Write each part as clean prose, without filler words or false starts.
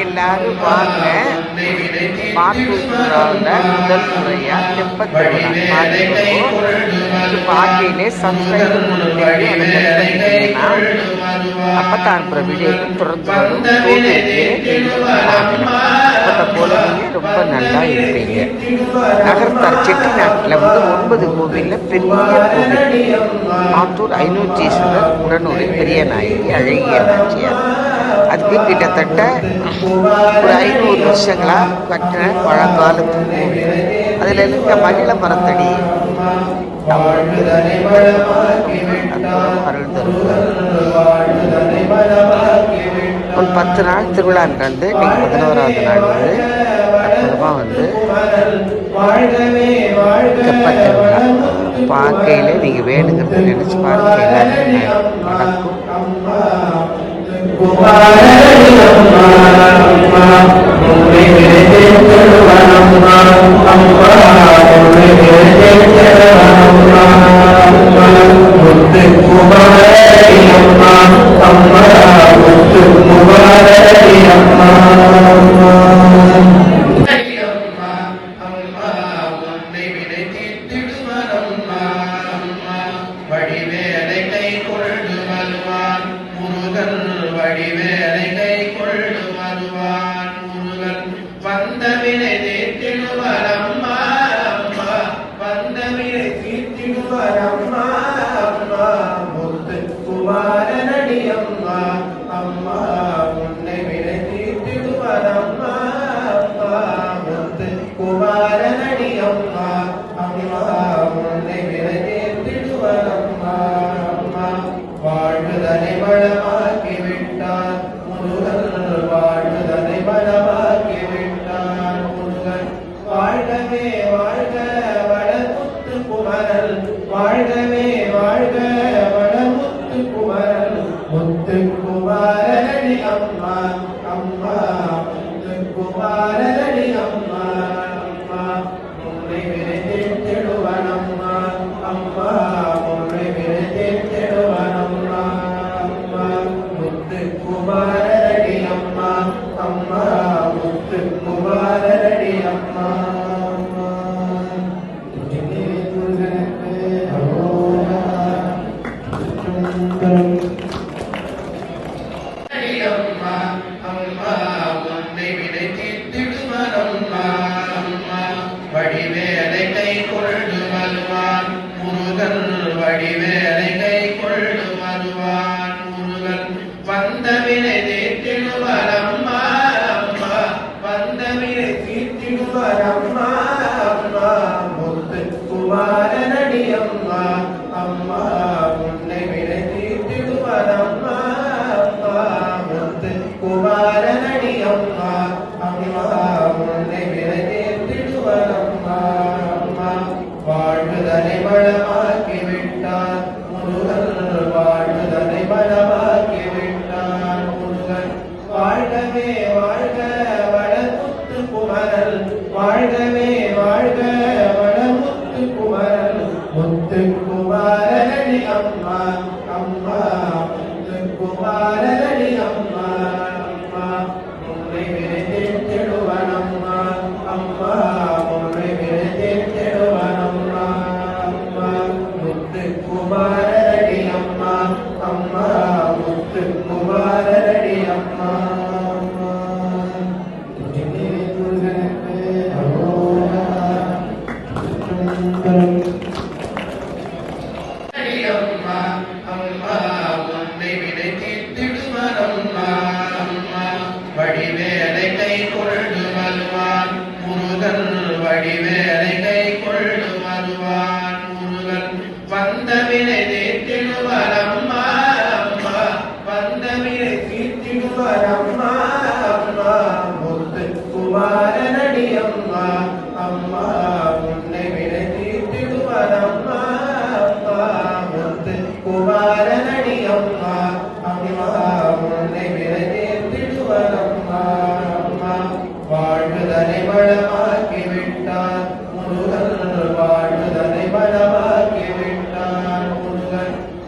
எல்லாரும் வாங்க. மாத்தூர் திருவிழாவில் முதல் முறையாக தெப்பத் திருவிழா பார்க்கையிலே சப்ஸ்கிரைப் கொடுத்தீங்க. அதை பண்ணிட்டீங்கன்னா அப்பத்தான் அனுப்புகிற வீடியோக்கு தொடர்ந்து வரும். அப்பத்தை போல நீங்கள் ரொம்ப நல்லா இருப்பீங்க. நகர்த்தார் செட்டிநாட்டில் 9 கோவிலில் பெரிய கோவில் மாத்தூர் ஐநூற்றீஸ்வரர், உடனூரில் பெரிய நாயகி, அழகிய நாச்சியார். அதுக்கு கிட்டத்தட்ட ஒரு 500 வருஷங்களாக கட்டின பழங்காலத்து கோவில். அதில் இருக்க மகிழ மரத்தடி அருள் தருவார். ஒரு 10 நாள் திருவிழா நடந்து இன்னைக்கு 11வது நாள் அற்புதமாக தெப்பத் திருவிழா பார்க்கையில நீங்கள் வேணுங்கிறத நினைச்சு பாருங்க. எல்லாருமே நடக்கும்.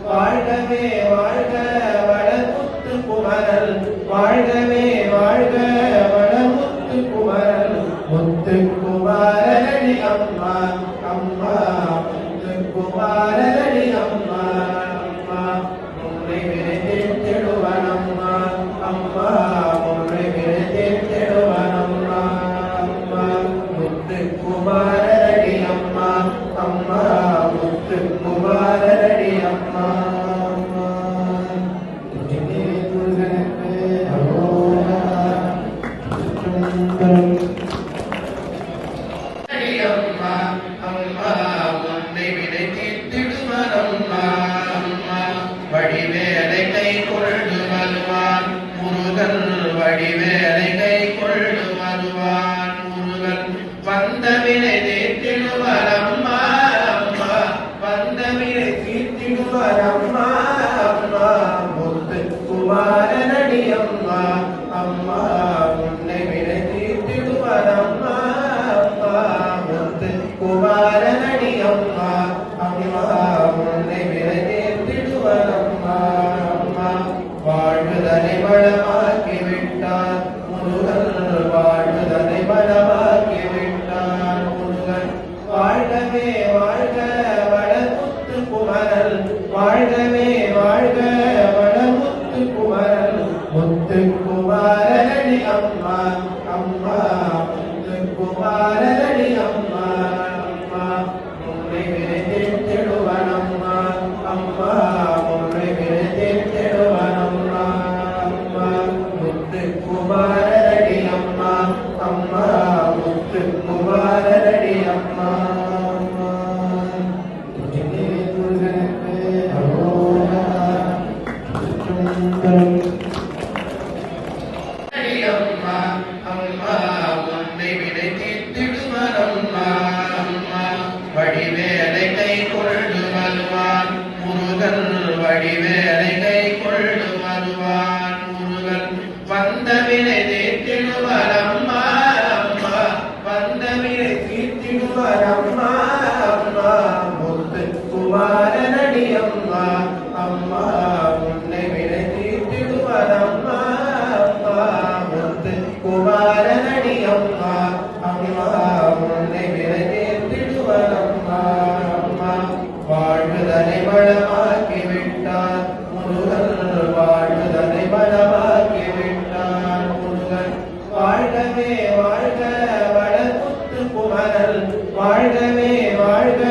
வாழ்கவே வாழ்க வளமுத்து குமரல் வாழ்கவே வாழ்க வாழ்க வளமுத்து குமரன் முத்து குமாரனடி அம்மா அம்மா முத்து குமாரனடி அம்மா அம்மா முன்னை விரைந்தெழுவன் அம்மா அம்மா முன்னை விரைந்தெழுவன் அம்மா அம்மா முத்து குமாரனடி அம்மா அம்மா முத்து குமாரனடி அம்மா வடிவேலை கை கொண்டு வருவான் முருகன் வடிவேலை கை கொண்டு வருவான் முருகன் வந்தவினை தீர்த்திடுவார் அம்மா அம்மா வந்தவினை தீர்த்திடுவார் அம்மா அம்மா முத்து குமாரனடி அம்மா அம்மா உன்னை வினை தீர்த்திடுவார் அம்மா அம்மா முத்து குமாரனடி அம்மா அம்மா உன்னை வினை தீர்த்திடுவார் அம்மா அம்மா வாழ்வுதனை வளமாக்கி விட்டார் முருகன் வாழ்வுதனை வளமாக்கி விட்டார் முருகன் வாழ்கவே வாழ்க வளமுத்து குமரன் வாழ்கவே வாழ்க வளமுத்து குமரன் முத்து குமாரனடி அம்மா அம்மா முத்து குமாரனடி அம்மா அம்மா முன்னை விரைந்தெழுவன் அம்மா அம்மா முன்னை விரைந்தெழுவன் அம்மா அம்மா முத்து குமாரனடி அம்மா அம்மா முத்து குமாரனடி அம்மா வடிவேலை கை கொண்டு வருவான் முருகன் வடிவேலை கை கொண்டு வருவான் முருகன் வந்தவினை தீர்த்திடுவார் அம்மா அம்மா வந்தவினை தீர்த்திடுவார் அம்மா அம்மா முத்து குமாரனடி அம்மா அம்மா உன்னை வினை தீர்த்திடுவார் அம்மா அம்மா முத்து குமாரனடி அம்மா அம்மா உன்னை வினை தீர்த்திடுவார் அம்மா அம்மா வாழ்வுதனை வளமாக்கி விட்டார் முருகன் வாழ்வுதனை வளமாக்கி விட்டார் முருகன் வாழ்கவே வாழ்க வளமுத்து குமரன் வாழ்கவே வாழ்க